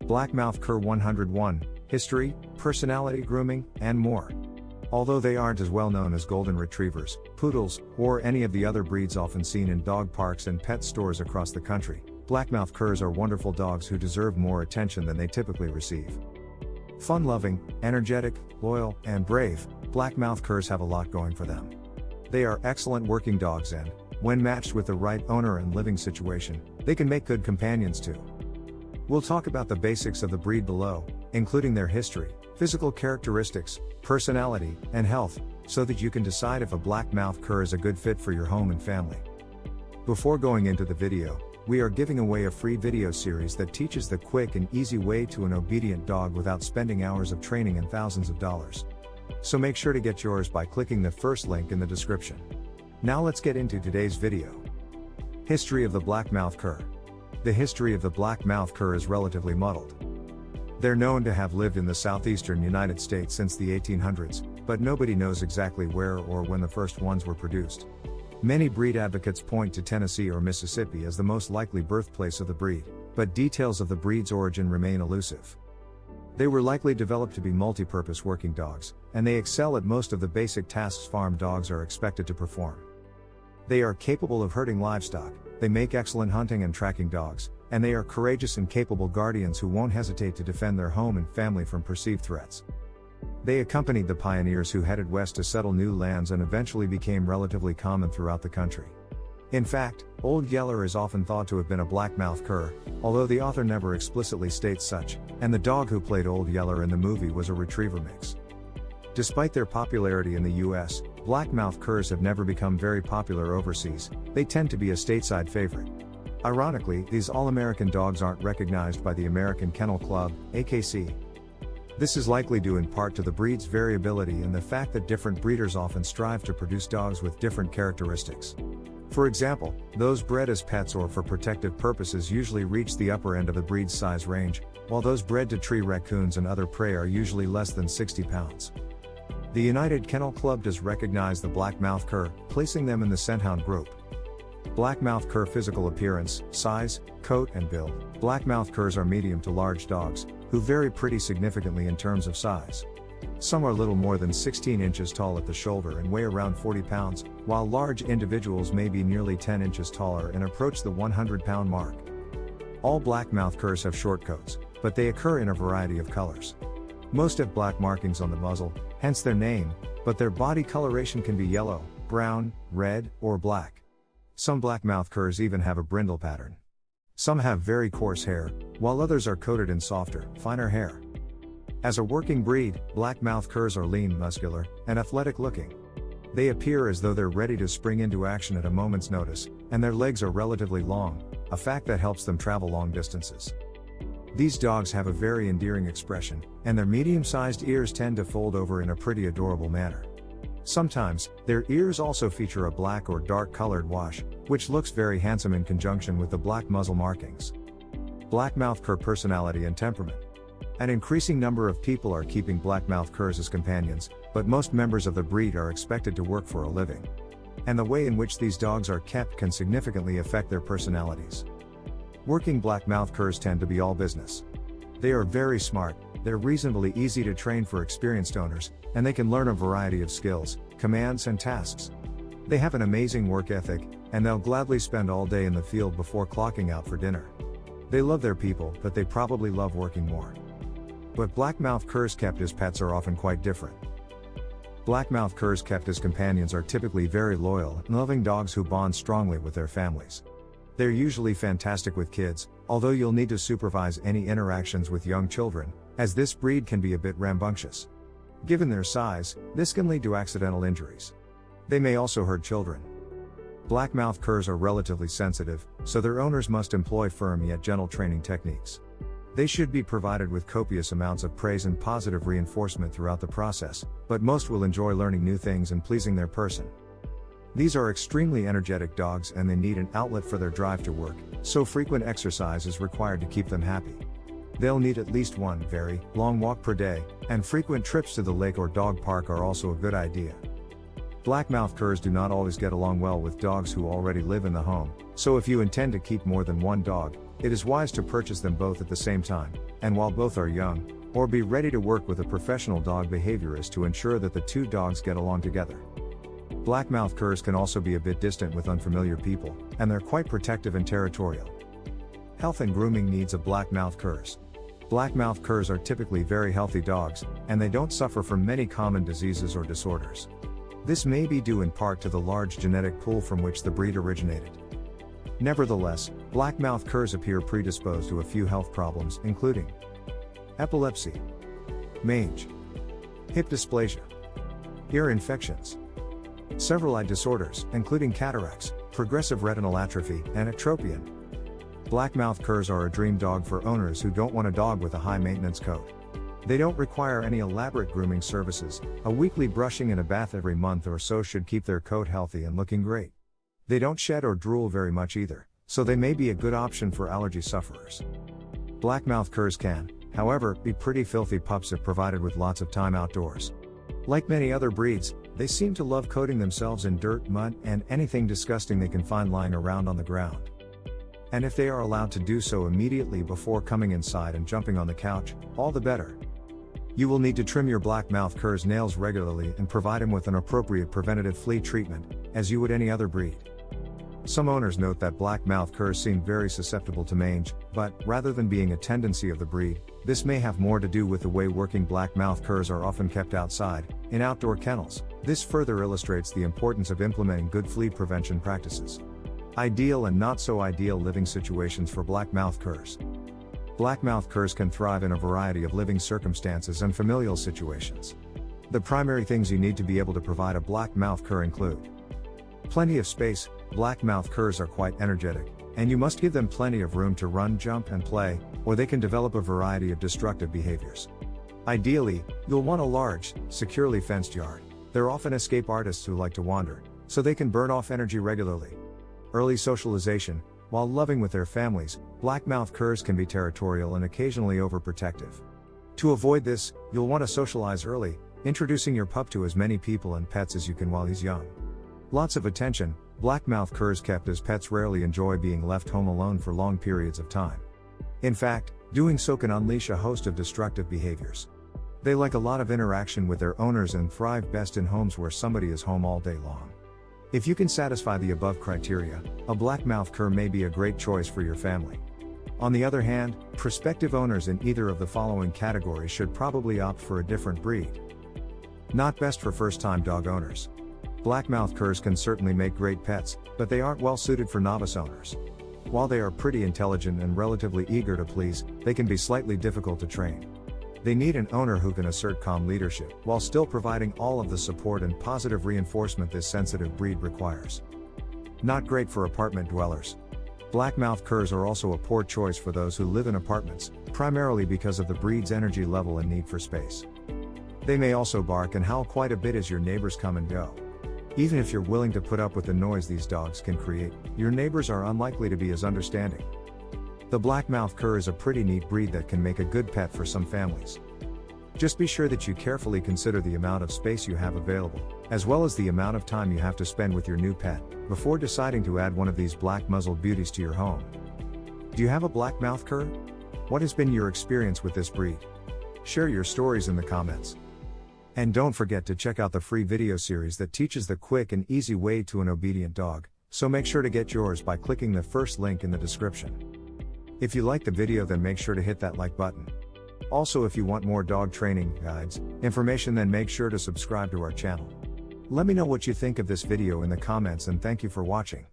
Black Mouth Cur 101, history, personality, grooming, and more. Although they aren't as well known as golden retrievers, poodles, or any of the other breeds often seen in dog parks and pet stores across the country, Black Mouth Curs are wonderful dogs who deserve more attention than they typically receive. Fun-loving, energetic, loyal, and brave, Black Mouth Curs have a lot going for them. They are excellent working dogs and, when matched with the right owner and living situation, they can make good companions too. We'll talk about the basics of the breed below, including their history, physical characteristics, personality, and health, so that you can decide if a Black Mouth Cur is a good fit for your home and family. Before going into the video, we are giving away a free video series that teaches the quick and easy way to an obedient dog without spending hours of training and thousands of dollars. So make sure to get yours by clicking the first link in the description. Now let's get into today's video. History of the Black Mouth Cur. The history of the Black Mouth Cur is relatively muddled. They're known to have lived in the southeastern United States since the 1800s, but nobody knows exactly where or when the first ones were produced. Many breed advocates point to Tennessee or Mississippi as the most likely birthplace of the breed, but details of the breed's origin remain elusive. They were likely developed to be multi-purpose working dogs, and they excel at most of the basic tasks farm dogs are expected to perform. They are capable of herding livestock, they make excellent hunting and tracking dogs, and they are courageous and capable guardians who won't hesitate to defend their home and family from perceived threats. They accompanied the pioneers who headed west to settle new lands and eventually became relatively common throughout the country. In fact, Old Yeller is often thought to have been a Black Mouth Cur, although the author never explicitly states such, and the dog who played Old Yeller in the movie was a retriever mix. Despite their popularity in the US, Black Mouth Curs have never become very popular overseas, they tend to be a stateside favorite. Ironically, these all-American dogs aren't recognized by the American Kennel Club, AKC. This is likely due in part to the breed's variability and the fact that different breeders often strive to produce dogs with different characteristics. For example, those bred as pets or for protective purposes usually reach the upper end of the breed's size range, while those bred to tree raccoons and other prey are usually less than 60 pounds. The United Kennel Club does recognize the Black Mouth Cur, placing them in the Scenthound group. Black Mouth Cur physical appearance, size, coat and build. Black Mouth Curs are medium to large dogs, who vary pretty significantly in terms of size. Some are little more than 16 inches tall at the shoulder and weigh around 40 pounds, while large individuals may be nearly 10 inches taller and approach the 100-pound mark. All Black Mouth Curs have short coats, but they occur in a variety of colors. Most have black markings on the muzzle, hence their name, but their body coloration can be yellow, brown, red, or black. Some Black Mouth Curs even have a brindle pattern. Some have very coarse hair, while others are coated in softer, finer hair. As a working breed, Black Mouth Curs are lean, muscular, and athletic looking. They appear as though they're ready to spring into action at a moment's notice, and their legs are relatively long, a fact that helps them travel long distances. These dogs have a very endearing expression, and their medium-sized ears tend to fold over in a pretty adorable manner. Sometimes, their ears also feature a black or dark-colored wash, which looks very handsome in conjunction with the black muzzle markings. Black Mouth Cur personality and temperament. An increasing number of people are keeping Black Mouth Curs as companions, but most members of the breed are expected to work for a living. And the way in which these dogs are kept can significantly affect their personalities. Working Black Mouth Curs tend to be all business. They are very smart, they're reasonably easy to train for experienced owners, and they can learn a variety of skills, commands and tasks. They have an amazing work ethic, and they'll gladly spend all day in the field before clocking out for dinner. They love their people, but they probably love working more. But Black Mouth Curs kept as pets are often quite different. Black Mouth Curs kept as companions are typically very loyal and loving dogs who bond strongly with their families. They're usually fantastic with kids, although you'll need to supervise any interactions with young children, as this breed can be a bit rambunctious. Given their size, this can lead to accidental injuries. They may also hurt children. Black Mouth Curs are relatively sensitive, so their owners must employ firm yet gentle training techniques. They should be provided with copious amounts of praise and positive reinforcement throughout the process, but most will enjoy learning new things and pleasing their person. These are extremely energetic dogs and they need an outlet for their drive to work, so frequent exercise is required to keep them happy. They'll need at least one very long walk per day, and frequent trips to the lake or dog park are also a good idea. Black Mouth Curs do not always get along well with dogs who already live in the home, so if you intend to keep more than one dog, it is wise to purchase them both at the same time, and while both are young, or be ready to work with a professional dog behaviorist to ensure that the two dogs get along together. Black Mouth Curs can also be a bit distant with unfamiliar people, and they're quite protective and territorial. Health and grooming needs of Black Mouth Curs. Black Mouth Curs are typically very healthy dogs, and they don't suffer from many common diseases or disorders. This may be due in part to the large genetic pool from which the breed originated. Nevertheless, Black Mouth Curs appear predisposed to a few health problems, including epilepsy, mange, hip dysplasia, ear infections, several eye disorders, including cataracts, progressive retinal atrophy, and atropion. Black Mouth Curs are a dream dog for owners who don't want a dog with a high maintenance coat. They don't require any elaborate grooming services, a weekly brushing and a bath every month or so should keep their coat healthy and looking great. They don't shed or drool very much either, so they may be a good option for allergy sufferers. Black Mouth Curs can, however, be pretty filthy pups if provided with lots of time outdoors. Like many other breeds, they seem to love coating themselves in dirt, mud, and anything disgusting they can find lying around on the ground. And if they are allowed to do so immediately before coming inside and jumping on the couch, all the better. You will need to trim your Black Mouth Curs' nails regularly and provide him with an appropriate preventative flea treatment, as you would any other breed. Some owners note that Black Mouth Curs seem very susceptible to mange, but, rather than being a tendency of the breed, this may have more to do with the way working Black Mouth Curs are often kept outside, in outdoor kennels. This further illustrates the importance of implementing good flea prevention practices. Ideal and not so ideal living situations for Black Mouth Curs. Black Mouth Curs can thrive in a variety of living circumstances and familial situations. The primary things you need to be able to provide a Black Mouth Cur include plenty of space. Black Mouth Curs are quite energetic, and you must give them plenty of room to run, jump, and play, or they can develop a variety of destructive behaviors. Ideally, you'll want a large, securely fenced yard. They're often escape artists who like to wander, so they can burn off energy regularly. Early socialization. While loving with their families, Black Mouth Curs can be territorial and occasionally overprotective. To avoid this, you'll want to socialize early, introducing your pup to as many people and pets as you can while he's young. Lots of attention. Black Mouth Curs kept as pets rarely enjoy being left home alone for long periods of time. In fact, doing so can unleash a host of destructive behaviors. They like a lot of interaction with their owners and thrive best in homes where somebody is home all day long. If you can satisfy the above criteria, a Black Mouth Cur may be a great choice for your family. On the other hand, prospective owners in either of the following categories should probably opt for a different breed. Not best for first-time dog owners. Black Mouth Curs can certainly make great pets, but they aren't well suited for novice owners. While they are pretty intelligent and relatively eager to please, they can be slightly difficult to train. They need an owner who can assert calm leadership, while still providing all of the support and positive reinforcement this sensitive breed requires. Not great for apartment dwellers. Black Mouth Curs are also a poor choice for those who live in apartments, primarily because of the breed's energy level and need for space. They may also bark and howl quite a bit as your neighbors come and go. Even if you're willing to put up with the noise these dogs can create, your neighbors are unlikely to be as understanding. The Black Mouth Cur is a pretty neat breed that can make a good pet for some families. Just be sure that you carefully consider the amount of space you have available, as well as the amount of time you have to spend with your new pet, before deciding to add one of these black muzzled beauties to your home. Do you have a Black Mouth Cur? What has been your experience with this breed? Share your stories in the comments. And don't forget to check out the free video series that teaches the quick and easy way to an obedient dog, so make sure to get yours by clicking the first link in the description. If you liked the video, then make sure to hit that like button. Also, if you want more dog training guides, information, then make sure to subscribe to our channel. Let me know what you think of this video in the comments, and thank you for watching.